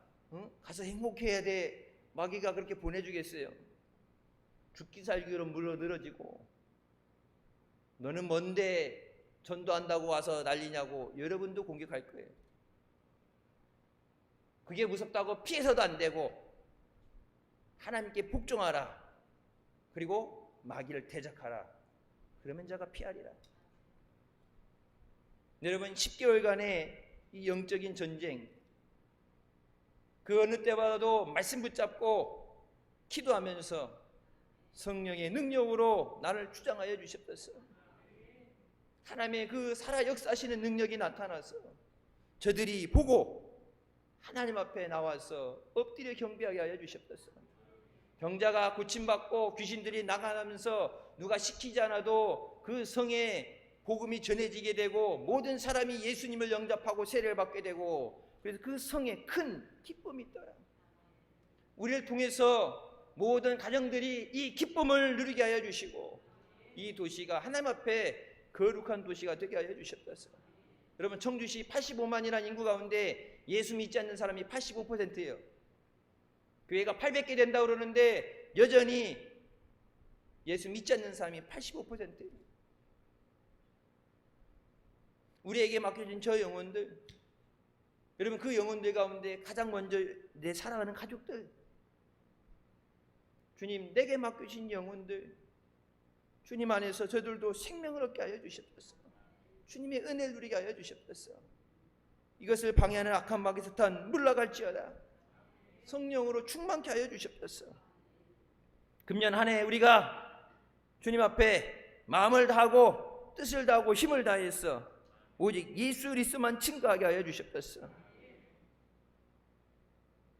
가서 행복해야 돼. 마귀가 그렇게 보내주겠어요? 죽기 살기로 물어 늘어지고 너는 뭔데 전도한다고 와서 난리냐고 여러분도 공격할 거예요. 그게 무섭다고 피해서도 안 되고 하나님께 복종하라. 그리고 마귀를 대적하라. 그러면 자가 피하리라. 여러분 10개월간의 이 영적인 전쟁, 그 어느 때보다도 말씀 붙잡고 기도하면서 성령의 능력으로 나를 주장하여 주셨어. 하나님의 그 살아 역사하시는 능력이 나타나서 저들이 보고 하나님 앞에 나와서 엎드려 경배하게 하여 주셨어. 병자가 고침받고 귀신들이 나가면서 누가 시키지 않아도 그 성에 복음이 전해지게 되고 모든 사람이 예수님을 영접하고 세례를 받게 되고 그래서 그 성에 큰 기쁨이 있더라. 우리를 통해서 모든 가정들이 이 기쁨을 누리게 하여 주시고 이 도시가 하나님 앞에 거룩한 도시가 되게 하여 주셨다. 여러분 청주시 85만이라는 인구 가운데 예수 믿지 않는 사람이 85%예요. 교회가 800개 된다고 그러는데 여전히 예수 믿지 않는 사람이 85%예요. 우리에게 맡겨진 저 영혼들, 여러분 그 영혼들 가운데 가장 먼저 내 사랑하는 가족들, 주님 내게 맡겨진 영혼들, 주님 안에서 저들도 생명을 얻게 하여 주셨소서. 주님의 은혜를 누리게 하여 주셨소서. 이것을 방해하는 악한 마귀 사탄 물러갈지어다. 성령으로 충만케 하여 주셨소서. 금년 한 해 우리가 주님 앞에 마음을 다하고 뜻을 다하고 힘을 다해서 오직 예수 그리스도만 증거하게 하여 주셨소서.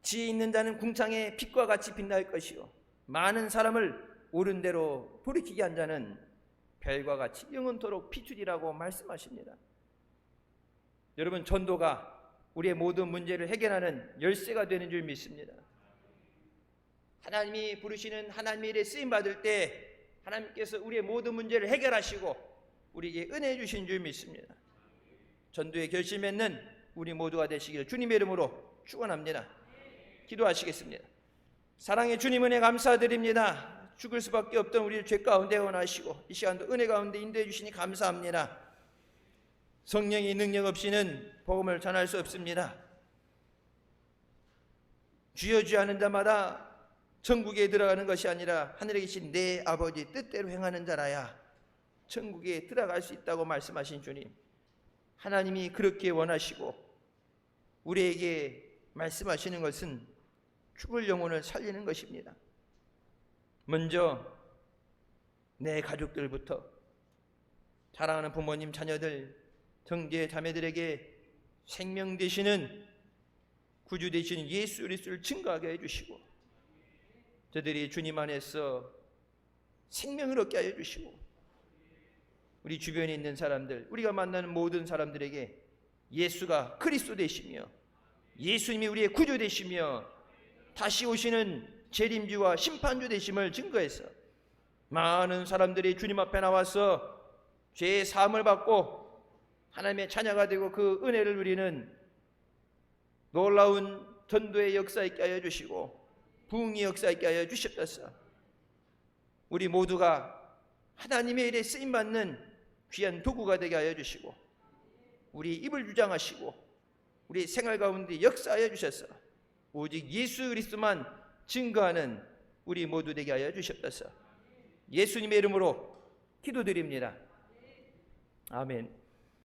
지혜 있는 자는 궁창의 빛과 같이 빛날 것이요 많은 사람을 옳은 대로 돌이키게 한 자는 별과 같이 영원토록 비추리라고 말씀하십니다. 여러분 전도가 우리의 모든 문제를 해결하는 열쇠가 되는 줄 믿습니다. 하나님이 부르시는 하나님의 일에 쓰임 받을 때 하나님께서 우리의 모든 문제를 해결하시고 우리에게 은혜 주신 줄 믿습니다. 전도의 결심했는 우리 모두가 되시기를 주님의 이름으로 축원합니다. 기도하시겠습니다. 사랑의 주님 은혜 감사드립니다. 죽을 수밖에 없던 우리를 죄 가운데 원하시고 이 시간도 은혜 가운데 인도해 주시니 감사합니다. 성령의 능력 없이는 복음을 전할 수 없습니다. 주여 주여 하는 자마다 천국에 들어가는 것이 아니라 하늘에 계신 내 아버지 뜻대로 행하는 자라야 천국에 들어갈 수 있다고 말씀하신 주님, 하나님이 그렇게 원하시고 우리에게 말씀하시는 것은 죽을 영혼을 살리는 것입니다. 먼저 내 가족들부터 사랑하는 부모님, 자녀들, 형제 자매들에게 생명 되시는 구주 되시는 예수 그리스도를 증거하게 해주시고 저들이 주님 안에서 생명을 얻게 하여 주시고 우리 주변에 있는 사람들, 우리가 만나는 모든 사람들에게 예수가 그리스도 되시며 예수님이 우리의 구주 되시며 다시 오시는 재림주와 심판주 되심을 증거해서 많은 사람들이 주님 앞에 나와서 죄의 사함을 받고 하나님의 자녀가 되고 그 은혜를 누리는 놀라운 전도의 역사 있게 하여 주시고 부흥의 역사 있게 하여 주시옵소서. 우리 모두가 하나님의 일에 쓰임받는 귀한 도구가 되게 하여 주시고 우리 입을 주장하시고 우리 생활 가운데 역사하여 주셔서 오직 예수 그리스도만 증거하는 우리 모두 되게 하여 주시옵소서. 예수님의 이름으로 기도드립니다. 아멘.